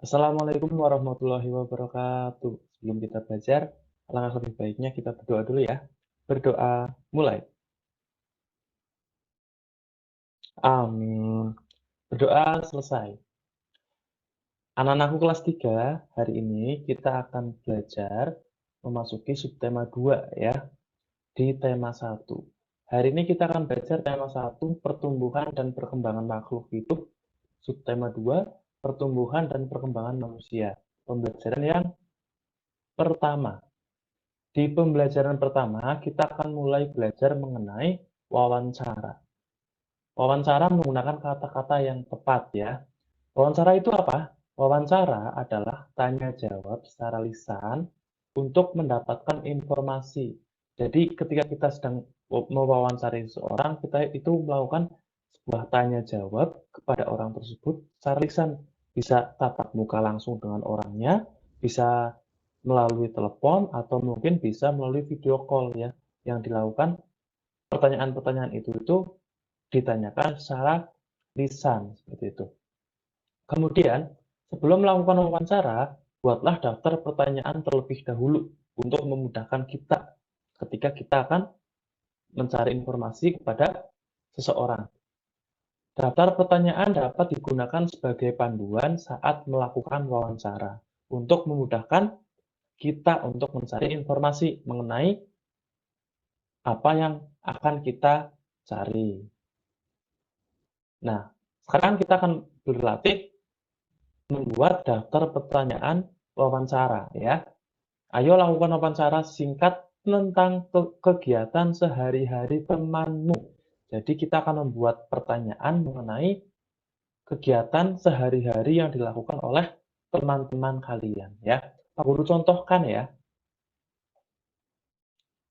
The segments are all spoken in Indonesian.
Assalamualaikum warahmatullahi wabarakatuh. Sebelum kita belajar, alangkah lebih baiknya kita berdoa dulu ya. Berdoa, mulai. Amin. Berdoa selesai. Anak-anakku kelas 3, hari ini kita akan belajar memasuki subtema 2 ya, di tema 1. Hari ini kita akan belajar tema 1, pertumbuhan dan perkembangan makhluk hidup, subtema 2, pertumbuhan dan perkembangan manusia. Pembelajaran yang pertama. Di pembelajaran pertama, kita akan mulai belajar mengenai wawancara. Wawancara menggunakan kata-kata yang tepat ya. Wawancara itu apa? Wawancara adalah tanya jawab secara lisan untuk mendapatkan informasi. Jadi ketika kita sedang mewawancari seseorang, kita itu melakukan sebuah tanya jawab kepada orang tersebut secara lisan. Bisa tatap muka langsung dengan orangnya, bisa melalui telepon, atau mungkin bisa melalui video call ya, yang dilakukan pertanyaan-pertanyaan itu ditanyakan secara lisan seperti itu. Kemudian, sebelum melakukan wawancara, buatlah daftar pertanyaan terlebih dahulu untuk memudahkan kita ketika kita akan mencari informasi kepada seseorang. Daftar pertanyaan dapat digunakan sebagai panduan saat melakukan wawancara untuk memudahkan kita untuk mencari informasi mengenai apa yang akan kita cari. Nah, sekarang kita akan berlatih membuat daftar pertanyaan wawancara ya. Ayo lakukan wawancara singkat tentang kegiatan sehari-hari temanmu. Jadi kita akan membuat pertanyaan mengenai kegiatan sehari-hari yang dilakukan oleh teman-teman kalian ya. Pak Guru contohkan ya.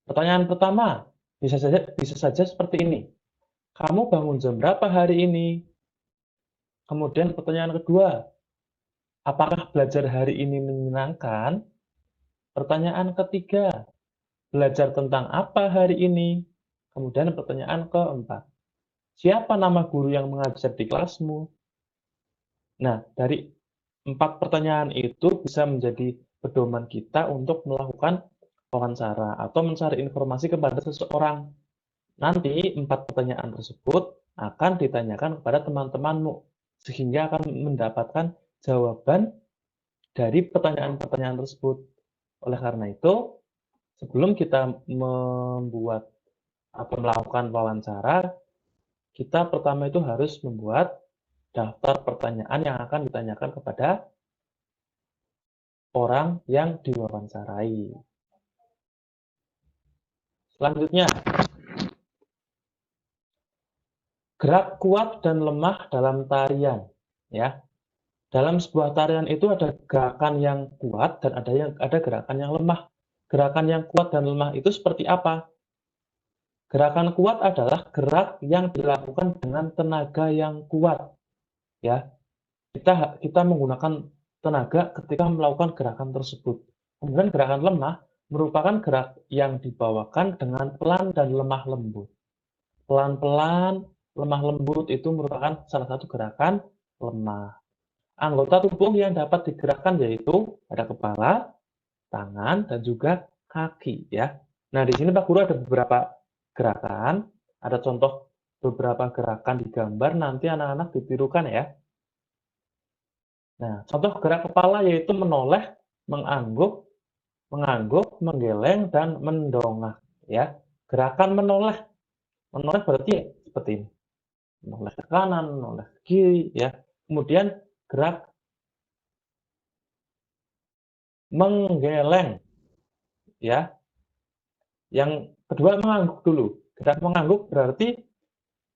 Pertanyaan pertama bisa saja seperti ini. Kamu bangun jam berapa hari ini? Kemudian pertanyaan kedua, apakah belajar hari ini menyenangkan? Pertanyaan ketiga, belajar tentang apa hari ini? Kemudian pertanyaan keempat, siapa nama guru yang mengajar di kelasmu? Nah, dari 4 pertanyaan itu bisa menjadi pedoman kita untuk melakukan wawancara atau mencari informasi kepada seseorang. Nanti 4 pertanyaan tersebut akan ditanyakan kepada teman-temanmu, sehingga akan mendapatkan jawaban dari pertanyaan-pertanyaan tersebut. Oleh karena itu, sebelum kita membuat atau melakukan wawancara, kita pertama itu harus membuat daftar pertanyaan yang akan ditanyakan kepada orang yang diwawancarai. Selanjutnya, gerak kuat dan lemah dalam tarian. Ya, dalam sebuah tarian itu ada gerakan yang kuat dan ada gerakan yang lemah. Gerakan yang kuat dan lemah itu seperti apa? Gerakan kuat adalah gerak yang dilakukan dengan tenaga yang kuat. Ya, kita menggunakan tenaga ketika melakukan gerakan tersebut. Kemudian gerakan lemah merupakan gerak yang dibawakan dengan pelan dan lemah lembut. Pelan-pelan, lemah lembut itu merupakan salah satu gerakan lemah. Anggota tubuh yang dapat digerakkan yaitu ada kepala, tangan, dan juga kaki ya. Nah, di sini Pak Guru ada beberapa gerakan, ada contoh beberapa gerakan di gambar, nanti anak-anak ditirukan ya. Nah, contoh gerak kepala yaitu menoleh, mengangguk, menggeleng, dan mendongak ya. Gerakan menoleh, menoleh berarti ya, seperti ini. Menoleh ke kanan, menoleh ke kiri ya. Kemudian gerak menggeleng ya. Yang kedua mengangguk dulu. Gerak mengangguk berarti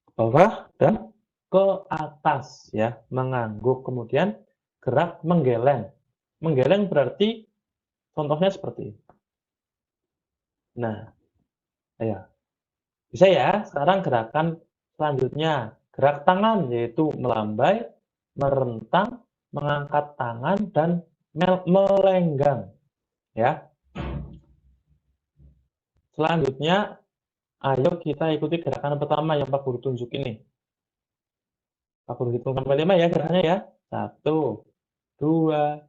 ke bawah dan ke atas ya. Mengangguk, kemudian gerak menggeleng. Menggeleng berarti contohnya seperti ini. Nah, ya. Bisa ya. Sekarang gerakan selanjutnya, gerak tangan yaitu melambai, merentang, mengangkat tangan, dan melenggang ya. Selanjutnya, ayo kita ikuti gerakan pertama yang Pak Guru tunjuk ini. Pak Guru hitung sampai 5 ya gerakannya ya. 1, 2,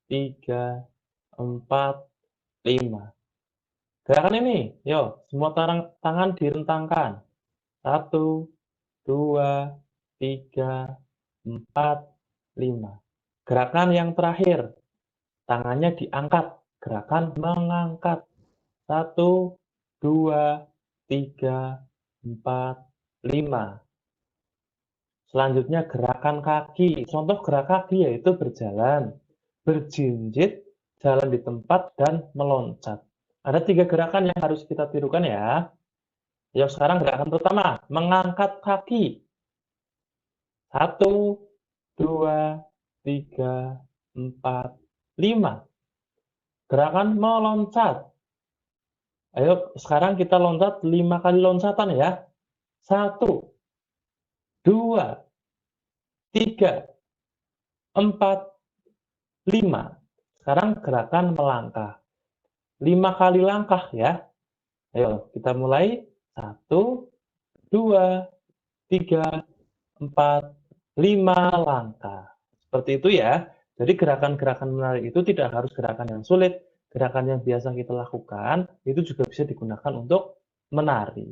3, 4, 5. Gerakan ini, yuk, semua tangan direntangkan. 1, 2, 3, 4, 5. Gerakan yang terakhir, tangannya diangkat. Gerakan mengangkat. 1, 2, 3, 4, 5. Selanjutnya gerakan kaki. Contoh gerak kaki yaitu berjalan, berjinjit, jalan di tempat, dan meloncat. Ada 3 gerakan yang harus kita tirukan ya. Yuk sekarang gerakan pertama, mengangkat kaki. 1, 2, 3, 4, 5. Gerakan meloncat. Ayo sekarang kita loncat 5 kali loncatan ya. 1, 2, 3, 4, 5. Sekarang gerakan melangkah. 5 kali langkah ya. Ayo kita mulai. 1, 2, 3, 4, 5 langkah. Seperti itu ya. Jadi gerakan-gerakan menari itu tidak harus gerakan yang sulit. Gerakan yang biasa kita lakukan itu juga bisa digunakan untuk menari.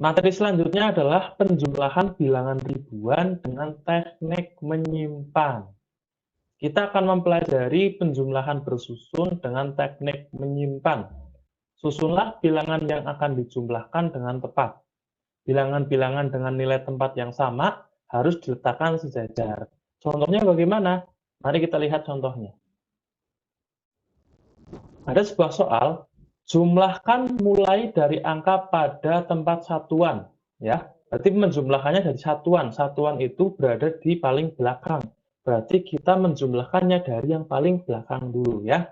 Materi selanjutnya adalah penjumlahan bilangan ribuan dengan teknik menyimpan. Kita akan mempelajari penjumlahan bersusun dengan teknik menyimpan. Susunlah bilangan yang akan dijumlahkan dengan tepat. Bilangan-bilangan dengan nilai tempat yang sama harus diletakkan sejajar. Contohnya bagaimana? Mari kita lihat contohnya. Ada sebuah soal, jumlahkan mulai dari angka pada tempat satuan. Ya, berarti menjumlahkannya dari satuan. Satuan itu berada di paling belakang. Berarti kita menjumlahkannya dari yang paling belakang dulu ya.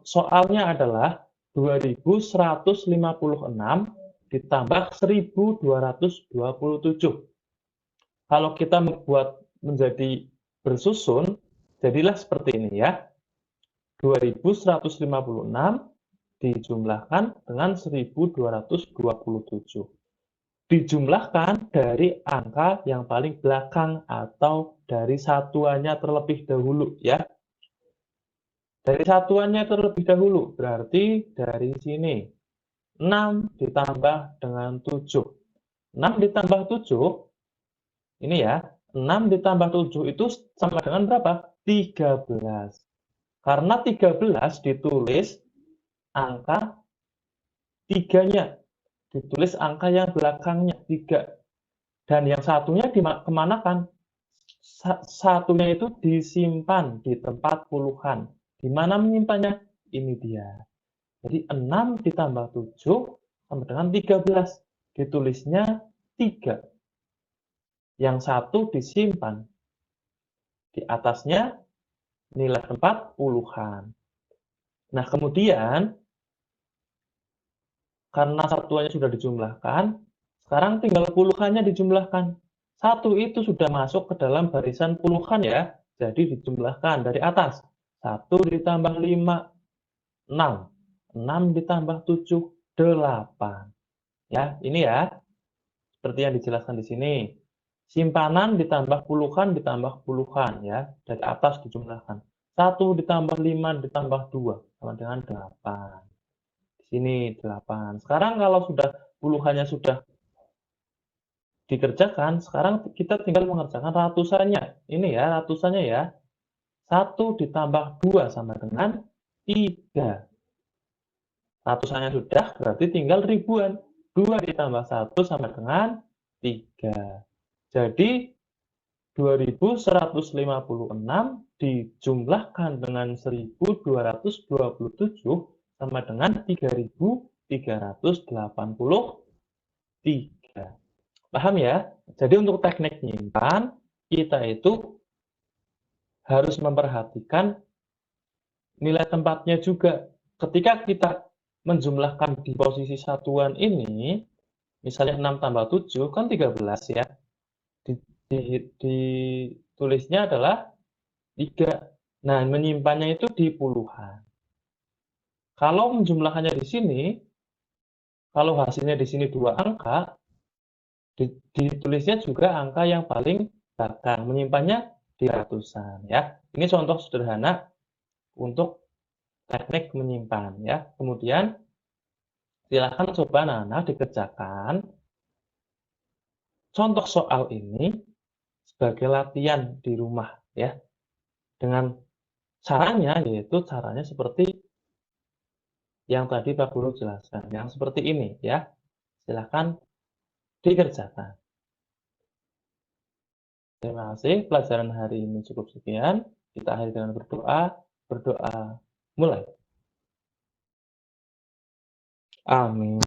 Soalnya adalah 2156 ditambah 1227. Kalau kita membuat menjadi bersusun, jadilah seperti ini ya. 2156 dijumlahkan dengan 1227. Dijumlahkan dari angka yang paling belakang atau dari satuannya terlebih dahulu ya. Dari satuannya terlebih dahulu, berarti dari sini 6 ditambah dengan 7. 6 ditambah 7, ini ya, 6 ditambah 7 itu sama dengan berapa? 13. Karena 13 ditulis angka 3-nya. Ditulis angka yang belakangnya, 3. Dan yang satunya kemanakan? Satunya itu disimpan di tempat puluhan. Di mana menyimpannya? Ini dia. Jadi 6 ditambah 7 sama dengan 13. Ditulisnya 3. Yang satu disimpan. Di atasnya nilai tempat puluhan. Nah, kemudian karena satuannya sudah dijumlahkan, sekarang tinggal puluhannya dijumlahkan. 1 itu sudah masuk ke dalam barisan puluhan ya. Jadi dijumlahkan dari atas. 1 ditambah 5, 6. 6 ditambah 7, 8. Ya, ini ya. Seperti yang dijelaskan di sini. Simpanan ditambah puluhan ya. Dari atas dijumlahkan. 1 ditambah 5 ditambah 2 sama dengan 8. Di sini 8. Sekarang kalau sudah puluhannya sudah dikerjakan, sekarang kita tinggal mengerjakan ratusannya. Ini ya, ratusannya ya. 1 ditambah 2 sama dengan 3. Ratusannya sudah, berarti tinggal ribuan. 2 ditambah 1 sama dengan 3. Jadi 2156 dijumlahkan dengan 1227 sama dengan 3383. Paham ya? Jadi untuk teknik menyimpan, kita itu harus memperhatikan nilai tempatnya juga. Ketika kita menjumlahkan di posisi satuan ini, misalnya 6 tambah 7 kan 13 ya. Ditulisnya adalah 3. Nah, menyimpannya itu di puluhan. Kalau menjumlahkannya di sini, kalau hasilnya di sini 2 angka, Ditulisnya juga angka yang paling belakang, menyimpannya di ratusan ya. Ini contoh sederhana untuk teknik menyimpan ya. Kemudian silakan coba anak-anak dikerjakan contoh soal ini sebagai latihan di rumah ya. Dengan caranya yaitu caranya seperti yang tadi Pak Guru jelaskan, yang seperti ini ya. Silakan dikerjakan. Terima kasih, pelajaran hari ini cukup sekian. Kita akhiri dengan berdoa. Berdoa mulai. Amin.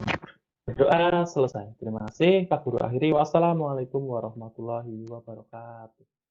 Berdoa selesai. Terima kasih, Pak Guru akhiri. Wassalamualaikum warahmatullahi wabarakatuh.